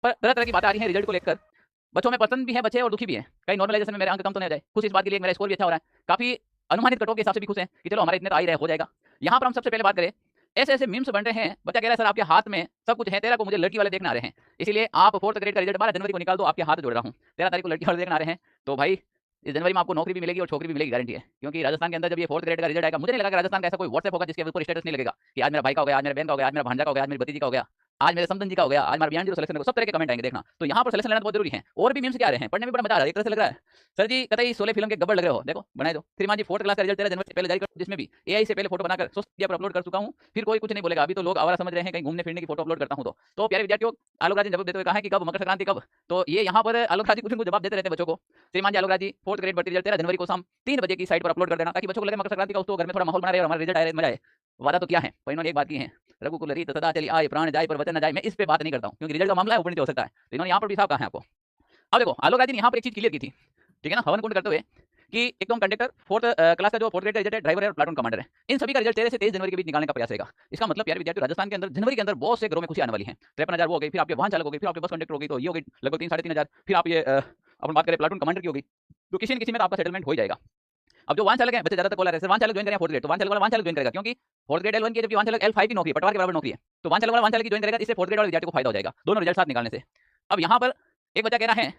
पर तरह तरह की बातें आ रही हैं रिजल्ट को लेकर। बच्चों में पसंद भी है बच्चे और दुखी भी है। कहीं नॉर्मलाइजेशन में मेरे अंक कम तो नहीं हो जाए, खुश इस बात के लिए मेरा स्कोर भी अच्छा हो रहा है, काफी अनुमानित कटऑफ के हिसाब से भी खुश हैं कि चलो हमारे इतने तो आ ही रहे, हो जाएगा। यहाँ पर हम सबसे पहले बात करें, ऐसे ऐसे मीम्स बन रहे हैं, बच्चा कह रहा है सर आपके हाथ में सब कुछ है, 13 को मुझे लड़की वाले देखने आ रहे हैं, इसलिए आप 4th ग्रेड का रिजल्ट 12 जनवरी को निकाल दो, आपके हाथ जोड़ रहा हूँ, 13 तारीख को लड़की वाले देखने आ रहे हैं। तो भाई इस जनवरी में आपको नौकरी भी मिलेगी और छोकरी भी मिलेगी, गारंटी है। क्योंकि राजस्थान के अंदर जब ये 4th ग्रेड का रिजल्ट आएगा, मुझे नहीं लगा कि राजस्थान का ऐसा कोई व्हाट्सएप होगा जिसके ऊपर स्टेटस नहीं लगेगा कि आज मेरा भाई का हो गया, आज मेरे बहन का हो गया, आज मेरा भांजा का हो गया, आज मेरी भतीजी का हो गया, आज मेरे समधन जी का हो गया, आज हमारे बयान जी सिलेक्शन को, सब तरह के कमेंट आएंगे देखना। तो यहाँ पर सिलेक्शन लेना बहुत जरूरी है। और भी मीम्स क्या आ रहे हैं, पढ़ने में बड़ा मजा आ रहा है, एक तरह से लग रहा है सर जी कतई शोले फिल्म के गब्बर लग रहे हो, देखो बनाए दो। श्रीमान जी 4th क्लास का रिजल्ट 13 जनवरी से पहले जारी कर, जिसमें भी एआई से पहले फोटो बनाकर सोशल मीडिया पर अपलोड कर चुका हूं, फिर कोई कुछ नहीं बोलेगा। अभी तो लोग आवारा समझ रहे हैं कहीं घूमने फिरने की फोटो अपलोड करता हूं तो प्यारे विद्यार्थियों, आलोक राज ने जवाब देते हुए कहा है कि कब मकर संक्रांति कब, तो ये यहाँ पर आलोक राज कुछ उनको जवाब देते रहते हैं बच्चों को। श्रीमान जी आलोक राज जी 4th ग्रेड भर्ती रिजल्ट 13 जनवरी को शाम 3 बजे की साइट पर अपलोड कर देना, ताकि बच्चों को लगे मकर संक्रांति का उसको घर में थोड़ा माहौल बना रहे और हमारा रिजल्ट आए, मजा आए। वादा तो क्या है, पर इन्होंने एक बात की है, रघुकुल रीत सदा चली आए, प्राण जाए पर वचन न जाए। मैं इस पे बात नहीं करता हूं क्योंकि रिजल्ट का मामला है, ऊपर नीचे हो सकता है। तो इन्होंने यहाँ पर भी साफ कहा है आपको। अब देखो आलोक राज जी ने यहाँ पर एक चीज क्लियर की थी, ठीक है ना, हवन कुंड करते हुए कि एक तो हम कंडक्टर 4th क्लास का जो 4th ग्रेड का रिजल्ट है, ड्राइवर है और प्लाटून कमांडर है, इन सभी का रिजल्ट 13 से 23 जनवरी के बीच निकालने का प्रयास रहेगा। इसका मतलब प्यारे विद्यार्थी, राजस्थान के अंदर जनवरी के अंदर बहुत से घरों में खुशी आने वाली है। 53,000 वो हो गई, फिर आपके वाहन चालक हो गई, फिर आपके बस कंडक्टर हो गई, तो ये हो गई लगभग 3-3,500, फिर आप ये अपन बात करें प्लाटून कमांडर की होगी, तो किसी न किसी में तो आपका सेटलमेंट हो ही जाएगा। अब जो वाहन चालक है, बच्चे ज्यादातर बोला रहे हैं वाहन चालक ज्वाइन करें 4th ग्रेड, तो वाहन चालक वाला वाहन चालक ज्वाइन करेगा, क्योंकि 4th ग्रेड L1 की जबकि वाहन चालक L5 की नौकरी है, पटवार के बराबर नौकरी है, तो वाहन चालक वाला वाहन चालक की ज्वाइन करेगा, इससे 4th ग्रेड वाले विद्यार्थी को फायदा हो जाएगा दोनों रिजल्ट साथ निकालने से। अब यहाँ पर एक बच्चा कह रहा है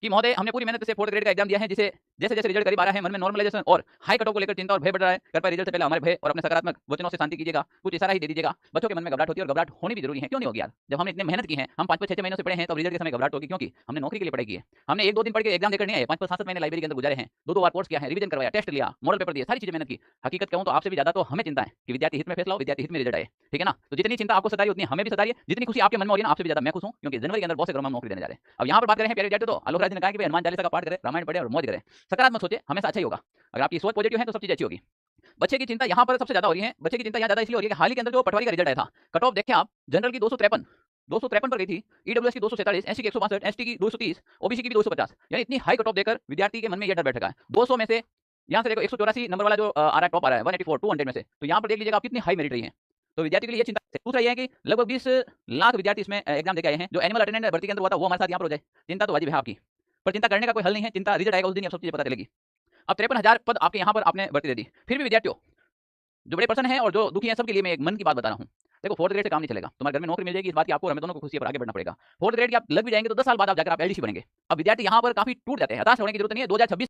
कि महोदय हमने पूरी मेहनत से 4th ग्रेड का एग्जाम दिया है, जिसे जैसे जैसे रिजल्ट करीब आ रहा है मन में नॉर्मलाइजेशन और हाई कटऑफ को लेकर चिंता और भय बढ़ रहा है। कर पाए रिजल्ट से पहले हमारे भय और अपने सकारात्मक वचनों से शांति कीजिएगा, कुछ इशारा ही दे दीजिएगा। बच्चों के मन में घबराहट होती है और घबराहट होनी भी जरूरी है, क्यों नहीं होगी यार, जब हमने इतनी मेहनत की है, हम 5-5-6 महीनों से पढ़े हैं, तो रिजल्ट के समय घबराहट होगी, क्योंकि हमने नौकरी के लिए पढ़ाई की है। हमने 1-2 दिन पढ़ के एग्जाम देकर नहीं आए, 5-5-7 महीने लाइब्रेरी के अंदर गुजारे हैं, 2-2 बार कोर्स किया है, रिवीजन करवाया, टेस्ट लिया, मॉडल पेपर दिए, सारी चीजें मेहनत की। हकीकत कहूं तो आपसे भी ज्यादा तो हमें चिंता है कि विद्यार्थी हित में फैसला हो, विद्यार्थी हित में रिजल्ट आए, ठीक है ना। तो जितनी चिंता आपको सता रही है उतनी हमें भी सता रही है, जितनी खुशी आपके मन में हो रही है ना, आपसे भी ज्यादा मैं खुश हूं, क्योंकि जनवरी के अंदर बहुत से घरों में नौकरी देने जा रहे हैं। अब यहाँ पर बात करें प्यारे विद्यार्थी, तो आलोक राज ने कहा कि हनुमान चालीसा का पाठ करें, रामायण पढ़े और मौज करें, सकारात्मक सोचे, हमेशा अच्छा ही होगा। अगर आपकी सोच पॉजिटिव है तो सब चीज अच्छी होगी। बच्चे की चिंता यहाँ पर सबसे ज्यादा हो रही है, बच्चे की चिंता यहाँ ज्यादा इसलिए हो रही है कि हाल ही के अंदर जो पटवारी का रिजल्ट आया था, कट ऑफ देखें आप, जनरल की 253 पर गई थी, ईडब्ल्यूएस की 247, एससी की 162, एसटी की 230, ओबीसी की भी 250, यानी इतनी हाई कट ऑफ देकर विद्यार्थी के मन में यह डर बैठ रहा है। 200 में से यहाँ से देखो 184 नंबर वाला जो आ रहा है, टॉप आ रहा है 184 200 में से, तो यहाँ पर देख लीजिएगा आप कितनी हाई मेरिट रही है। तो विद्यार्थी के लिए चिंता दूसरा यह है कि लगभग 20 लाख विद्यार्थी इसमें एग्जाम देके आए हैं, जो एनुअल अटेंडेंस भर्ती के अंदर हुआ था वो हमारे साथ यहाँ पर हो जाए, चिंता तो वाजिब है आपकी, पर चिंता करने का कोई हल नहीं है, चिंता रिजल्ट आएगा उस दिन सब चीजें पता चलेगी। अब 53,000 पद आपके यहाँ पर आपने भर्ती दे दी, फिर भी विद्यार्थियों जो बड़े पर्सन हैं और जो दुखी हैं, सबके लिए मैं एक मन की बात बता रहा हूँ। देखो 4th ग्रेड से काम नहीं चलेगा, तुम्हारे घर में नौकरी मिल जाएगी, इस बात की आपको और हमें दोनों को खुशी पर आगे बढ़ना पड़ेगा। 4th ग्रेड की आप लग भी जाएंगे तो 10 साल बाद आप जाकर आप एलडीसी बनेंगे। अब विद्यार्थी यहाँ पर काफी टूट जाते हैं, हताश होने की जरूरत नहीं है। 2026